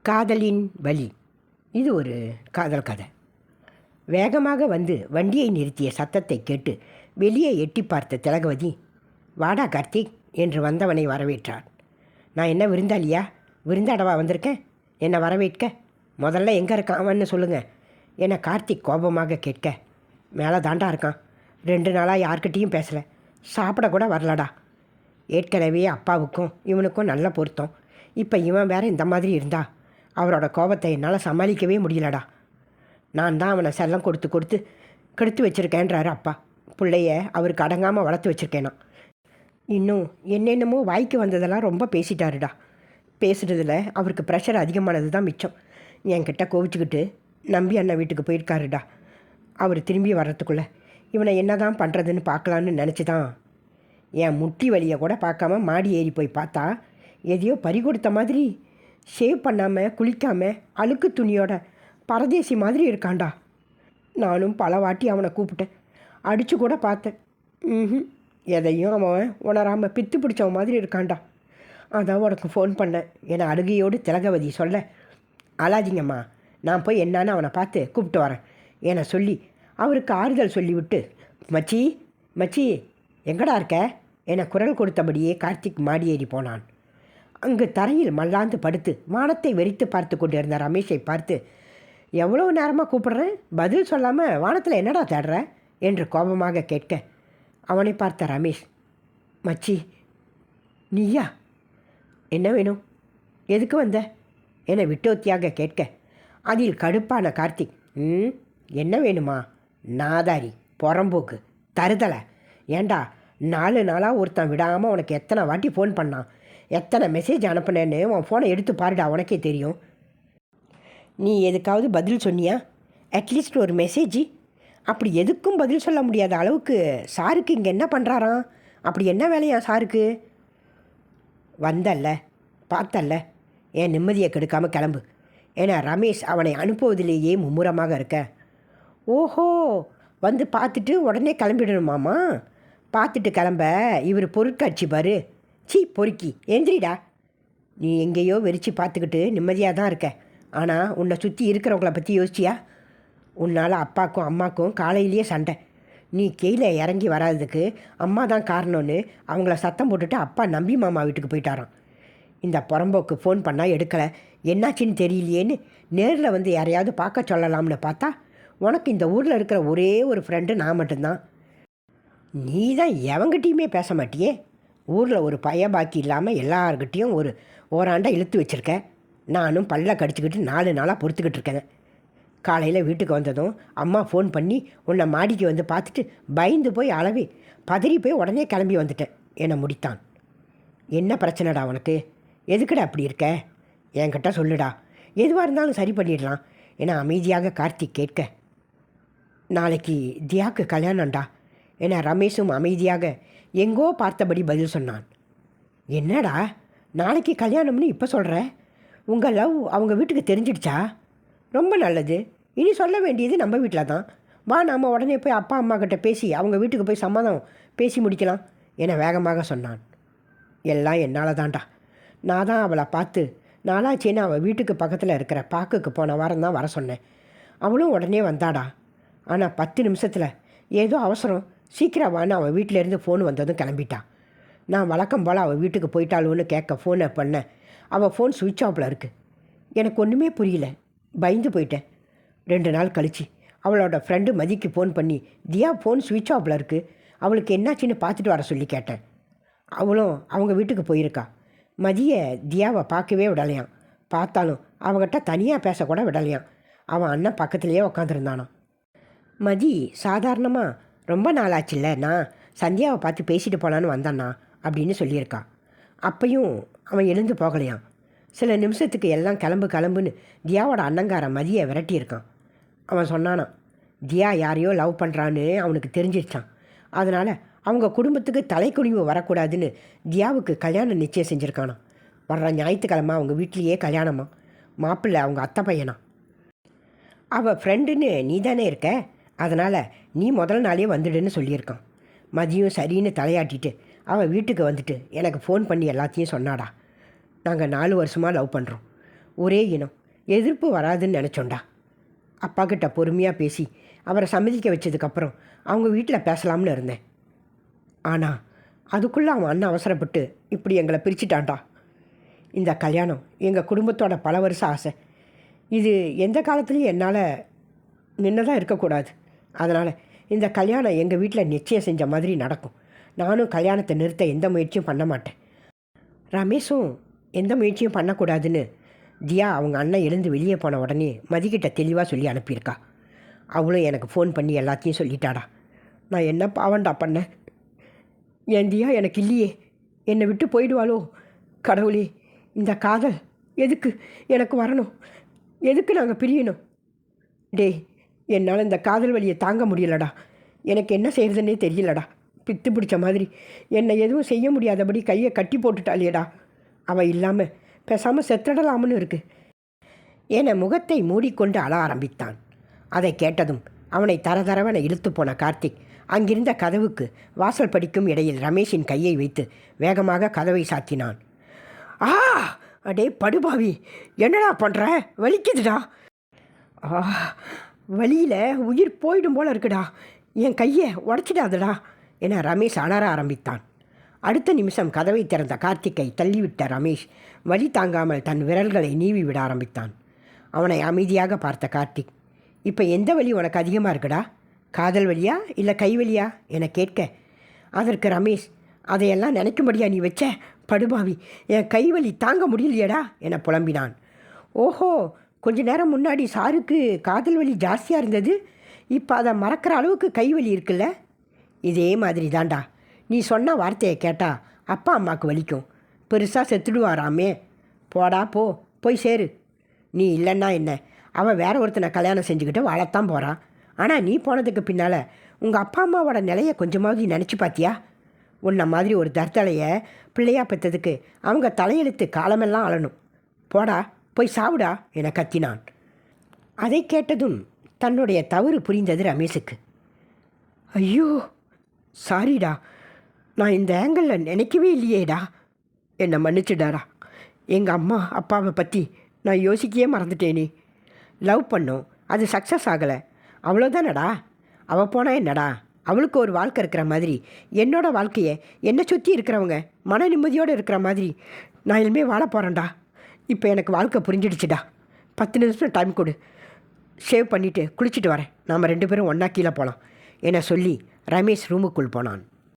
காதலின் வலி. இது ஒரு காதல் கதை. வேகமாக வந்து வண்டியை நிறுத்திய சத்தத்தை கேட்டு வெளியே எட்டி பார்த்த திலகவதி, வாடா கார்த்திக் என்று வந்தவனை வரவேற்றார். நான் என்ன விருந்தாளியா? விருந்தாடவா வந்திருக்கேன்? என்னை வரவேற்க? முதல்ல எங்கே இருக்கான் அவன்னு சொல்லுங்கள் என கார்த்திக் கோபமாக கேட்க, மேலே தாண்டா இருக்கான். 2 நாளாக யார்கிட்டையும் பேசலை, சாப்பிட கூட வரலடா. ஏற்கனவே அப்பாவுக்கும் இவனுக்கும் நல்ல பொருத்தம். இப்போ இவன் வேறு இந்த மாதிரி இருந்தா அவரோட கோபத்தை என்னால் சமாளிக்கவே முடியலடா. நான் தான் அவனை செல்லம் கொடுத்து கொடுத்து கெடுத்து வச்சுருக்கேன்றாரு அப்பா. பிள்ளைய அவருக்கு அடங்காமல் வளர்த்து வச்சுருக்கேனா. இன்னும் என்னென்னமோ வாய்க்கு வந்ததெல்லாம் ரொம்ப பேசிட்டாருடா. பேசுகிறதுல அவருக்கு ப்ரெஷர் அதிகமானது தான் மிச்சம். என்கிட்ட கோவிச்சுக்கிட்டு நம்பி அண்ணன் வீட்டுக்கு போயிருக்காருடா. அவர் திரும்பி வர்றதுக்குள்ளே இவனை என்ன தான் பண்ணுறதுன்னு பார்க்கலான்னு நினச்சி தான் என் முட்டி வலியை கூட பார்க்காம மாடி ஏறி போய் பார்த்தா எதையோ பறி கொடுத்த மாதிரி ஷேவ் பண்ணாமல் குளிக்காமல் அழுக்கு துணியோட பரதேசி மாதிரி இருக்காண்டா. நானும் பல வாட்டி அவனை கூப்பிட்டேன், அடித்து கூட பார்த்தேன். எதையும் அவன் உணராமல் பித்து பிடிச்சவன் மாதிரி இருக்காண்டா. அதான் உனக்கு ஃபோன் பண்ணேன் என அழுகையோடு திலகவதி சொல்ல, அழாதீங்கம்மா, நான் போய் என்னான்னு அவனை பார்த்து கூப்பிட்டு வரேன் என சொல்லி அவருக்கு ஆறுதல் சொல்லிவிட்டு, மச்சி மச்சி எங்கடா இருக்க என குரல் கொடுத்தபடியே கார்த்திக் மாடி ஏறி போனான். அங்கு தரையில் மல்லாந்து படுத்து வானத்தை வெறித்து பார்த்து கொண்டிருந்த ரமேஷை பார்த்து, எவ்வளோ நேரமாக கூப்பிடுறேன், பதில் சொல்லாமல் வானத்தில் என்னடா தேடுற என்று கோபமாக கேட்க, அவனை பார்த்த ரமேஷ், மச்சி நீயா? என்ன வேணும்? எதுக்கு வந்த என விட்டோத்தியாக கேட்க, அதில் கடுப்பான கார்த்திக், என்ன வேணுமா? நாதாரி, புறம்போக்கு, தருதலை. ஏண்டா 4 நாளாக ஒருத்தன் விடாமல் உனக்கு எத்தனை வாட்டி ஃபோன் பண்ணான், எத்தனை மெசேஜ் அனுப்புனேன்னு உன் ஃபோனை எடுத்து பாருடா, உனக்கே தெரியும். நீ எதுக்காவது பதில் சொன்னியா? அட்லீஸ்ட் ஒரு மெசேஜ். அப்படி எதுக்கும் பதில் சொல்ல முடியாத அளவுக்கு சாருக்கு இங்கே என்ன பண்ணுறாராம்? அப்படி என்ன வேலையா சாருக்கு? வந்தல்ல, பார்த்தல்ல, என் நிம்மதியை கெடுக்காமல் கிளம்பு ஏன்னா ரமேஷ் அவனை அனுப்புவதிலேயே மும்முரமாக இருக்க. ஓஹோ, வந்து பார்த்துட்டு உடனே கிளம்பிடணுமாம்மா? பார்த்துட்டு கிளம்ப இவர் பொருட்காட்சி பாரு. பொறுக்கி எந்திரிடா. நீ எங்கேயோ வெறிச்சு பார்த்துக்கிட்டு நிம்மதியாக தான் இருக்க. ஆனால் உன்னை சுற்றி இருக்கிறவங்கள பற்றி யோசிச்சியா? உன்னால் அப்பாக்கும் அம்மாக்கும் காலையிலேயே சண்டை. நீ கீழே இறங்கி வராததுக்கு அம்மா தான் காரணம்னு அவங்கள சத்தம் போட்டுட்டு அப்பா நம்பி மாமா வீட்டுக்கு போயிட்டாராம். இந்த புறம்போக்கு ஃபோன் பண்ணால் எடுக்கலை, என்னாச்சின்னு தெரியலையேன்னு நேரில் வந்து யாரையாவது பார்க்க சொல்லலாம்னு பார்த்தா உனக்கு இந்த ஊரில் இருக்கிற ஒரே ஒரு ஃப்ரெண்டு நான் மட்டும்தான். நீ தான் எவங்கிட்டையுமே பேச மாட்டியே. ஊரில் ஒரு பைய பாக்கி இல்லாமல் எல்லார்கிட்டையும் ஓராண்டை இழுத்து வச்சுருக்க. நானும் பல்ல கடிச்சிக்கிட்டு 4 நாளாக பொறுத்துக்கிட்டு இருக்கேன். காலையில் வீட்டுக்கு வந்ததும் அம்மா ஃபோன் பண்ணி உன்னை மாடிக்கு வந்து பார்த்துட்டு பயந்து போய் அளவி பதறி போய் உடனே கிளம்பி வந்துட்டேன் என முடித்தான். என்ன பிரச்சனைடா உனக்கு? எதுக்குடா அப்படி இருக்க? என்கிட்ட சொல்லுடா, எதுவாக இருந்தாலும் சரி பண்ணிடலாம் என அமைதியாக கார்த்திக் கேட்க, நாளைக்கு தியாக்கு கல்யாணம்டா என ரமேஷும் அமைதியாக எங்கோ பார்த்தபடி பதில் சொன்னான். என்னடா நாளைக்கு கல்யாணம்னு இப்போ சொல்கிற? உங்கள் லவ் அவங்க வீட்டுக்கு தெரிஞ்சிடுச்சா? ரொம்ப நல்லது. இனி சொல்ல வேண்டியது நம்ம வீட்டில் தான். வா, நாம் உடனே போய் அப்பா அம்மா கிட்ட பேசி அவங்க வீட்டுக்கு போய் சம்மதம் பேசி முடிக்கலாம் என வேகமாக சொன்னான். எல்லாம் என்னால் தான்டா. நான் தான் அவளை பார்த்து நாளாச்சேன்னு அவள் வீட்டுக்கு பக்கத்தில் இருக்கிற பார்க்குக்கு போன வாரம் தான் வர சொன்னேன். அவளும் உடனே வந்தாடா. ஆனால் 10 நிமிஷத்தில் ஏதோ அவசரம், சீக்கிரம் வான்னு அவள் வீட்டிலேருந்து ஃபோன் வந்ததும் கிளம்பிட்டான். நான் வழக்கம் போல் அவள் வீட்டுக்கு போயிட்டாளுன்னு கேட்க ஃபோனை பண்ணேன். அவள் ஃபோன் சுவிட்ச் ஆஃபில் இருக்குது. எனக்கு ஒன்றுமே புரியல, பயந்து போயிட்டேன். 2 நாள் கழித்து அவளோட ஃப்ரெண்டு மதிக்கு ஃபோன் பண்ணி, தியா ஃபோன் சுவிட்ச் ஆஃபில் இருக்குது, அவளுக்கு என்னாச்சின்னு பார்த்துட்டு வர சொல்லி கேட்டேன். அவளும் அவங்க வீட்டுக்கு போயிருக்கா. மதியை தியாவை பார்க்கவே விடலையாம். பார்த்தாலும் அவகிட்ட தனியாக பேசக்கூட விடலையாம். அவன் அண்ணன் பக்கத்துலேயே உக்காந்துருந்தானான். மதி சாதாரணமாக, ரொம்ப நாளாச்சுல்ல, நான் சந்தியாவை பார்த்து பேசிட்டு போகலான்னு வந்தானா அப்படின்னு சொல்லியிருக்கான். அப்பையும் அவன் எழுந்து போகலையாம். சில நிமிஷத்துக்கு எல்லாம் கிளம்புன்னு தியாவோட அண்ணங்கார மதியை விரட்டியிருக்கான். அவன் சொன்னானான், தியா யாரையோ லவ் பண்ணுறான்னு அவனுக்கு தெரிஞ்சிருச்சான். அதனால் அவங்க குடும்பத்துக்கு தலைக்குனிவு வரக்கூடாதுன்னு தியாவுக்கு கல்யாணம் நிச்சயம் செஞ்சுருக்கானான். வர்ற ஞாயிற்றுக்கிழமை அவங்க வீட்லேயே கல்யாணமா. மாப்பிள்ளை அவங்க அத்தை பையனா. அவள் ஃப்ரெண்டுன்னு நீ தானே இருக்க, அதனால் நீ முதல் நாளே வந்துடுன்னு சொல்லியிருக்கான். மதியம் சரின்னு தலையாட்டிட்டு அவள் வீட்டுக்கு வந்துட்டு எனக்கு ஃபோன் பண்ணி எல்லாத்தையும் சொன்னாடா. நாங்கள் 4 வருஷமாக லவ் பண்ணுறோம். ஒரே இனம், எதிர்ப்பு வராதுன்னு நினச்சோண்டா. அப்பா கிட்ட பொறுமையாக பேசி அவரை சம்மதிக்க வச்சதுக்கப்புறம் அவங்க வீட்டில் பேசலாம்னு இருந்தேன். ஆனால் அதுக்குள்ளே அவன் அண்ணன் அவசரப்பட்டு இப்படி எங்களை பிரிச்சுட்டான்டா. இந்த கல்யாணம் எங்கள் குடும்பத்தோட பல வருஷ ஆசை. இது எந்த காலத்துலேயும் என்னால் நின்னதாக இருக்கக்கூடாது. அதனால் இந்த கல்யாணம் எங்கள் வீட்டில் நிச்சயம் செஞ்ச மாதிரி நடக்கும். நானும் கல்யாணத்தை நிறுத்த எந்த முயற்சியும் பண்ண மாட்டேன். ரமேஷும் எந்த முயற்சியும் பண்ணக்கூடாதுன்னு தியா அவங்க அண்ணன் எழுந்து வெளியே போன உடனே மதிக்கிட்ட தெளிவாக சொல்லி அனுப்பியிருக்கா. அவளும் எனக்கு ஃபோன் பண்ணி எல்லாத்தையும் சொல்லிட்டாடா. நான் என்ன பாவண்டா பண்ணேன். என் தியா எனக்கு இல்லையே, என்னை விட்டு போயிடுவாளோ கடவுளே. இந்த காதல் எதுக்கு எனக்கு வரணும்? எதுக்கு நாங்கள் பிரியணும்? டேய், என்னால் இந்த காதல் வலியை தாங்க முடியலடா. எனக்கு என்ன செய்கிறதுன்னே தெரியலடா. பித்து பிடிச்ச மாதிரி என்னை எதுவும் செய்ய முடியாதபடி கையை கட்டி போட்டுட்டாளேடா. அவள் இல்லாமல் பேசாமல் செத்தடலாம்னு இருக்கு என முகத்தை மூடிக்கொண்டு அழ ஆரம்பித்தான். அதை கேட்டதும் அவனை தரதரவனை இழுத்து போன கார்த்திக் அங்கிருந்த கதவுக்கு வாசல் படிக்கும் இடையில் ரமேஷின் கையை வைத்து வேகமாக கதவை சாத்தினான். ஆ, அடே படுபாவி, என்னடா பண்ணுற? வலிக்குதுடா. வலியில் உயிர் போயிடும் போல இருக்குடா. என் கையை உடச்சிடாதடா என ரமேஷ் அலற ஆரம்பித்தான். அடுத்த நிமிஷம் கதவை திறந்த கார்த்திக்கை தள்ளிவிட்ட ரமேஷ் வலி தாங்காமல் தன் விரல்களை நீவி விட ஆரம்பித்தான். அவனை அமைதியாக பார்த்த கார்த்திக், இப்போ எந்த வலி உனக்கு அதிகமாக இருக்குடா? காதல் வலியா இல்லை கை வலியா என கேட்க, அதற்கு ரமேஷ், அதையெல்லாம் நினைக்கும்படியா நீ வச்ச படுபாவி, என் கை வலி தாங்க முடியலையடா என புலம்பினான். ஓஹோ, கொஞ்ச நேரம் முன்னாடி சாருக்கு காதல் வலி ஜாஸ்தியாக இருந்தது, இப்போ அதை மறக்கிற அளவுக்கு கை வலி இருக்குல்ல? இதே மாதிரி தாண்டா, நீ சொன்ன வார்த்தையை கேட்டால் அப்பா அம்மாவுக்கு வலிக்கும். பெருசாக செத்துடுவாராமே. போடா போ, போய் சேரு. நீ இல்லைன்னா என்ன, அவன் வேற ஒருத்தனை கல்யாணம் செஞ்சுக்கிட்டு வாழத்தான் போகிறான். ஆனால் நீ போனதுக்கு பின்னால் உங்கள் அப்பா அம்மாவோட நிலையை கொஞ்சமாவது நினச்சி பார்த்தியா? உன்னை மாதிரி ஒரு தர்த்தலையை பிள்ளையாக பெற்றதுக்கு அவங்க தலையெழுத்து காலமெல்லாம் அழணும். போடா, போய் சாவுடா என கத்தினான். அதை கேட்டதும் தன்னுடைய தவறு புரிந்தது ரமேஷுக்கு. ஐயோ சாரிடா, நான் இந்த ஆங்கிளில் நினைக்கவே இல்லையேடா, என்னை மன்னிச்சுடாரா. எங்கள் அம்மா அப்பாவை பற்றி நான் யோசிக்கையே மறந்துட்டேனே. லவ் பண்ணோம், அது சக்ஸஸ் ஆகலை, அவ்வளோதானடா. அவள் போனால் என்னடா, அவளுக்கு ஒரு வாழ்க்கை இருக்கிற மாதிரி என்னோடய வாழ்க்கையை என்னை சுற்றி இருக்கிறவங்க மன நிம்மதியோடு இருக்கிற மாதிரி நான் இனிமேல் வாழ போகிறேன்டா. இப்போ எனக்கு வாழ்க்கை புரிஞ்சிடுச்சுடா. 10 நிமிஷம் டைம் கொடு, ஷேவ் பண்ணிவிட்டு குளிச்சுட்டு வரேன், நாம் 2 பேரும் ஒன்றா கீழே போகலாம் என சொல்லி ரமேஷ் ரூமுக்குள் போனான்.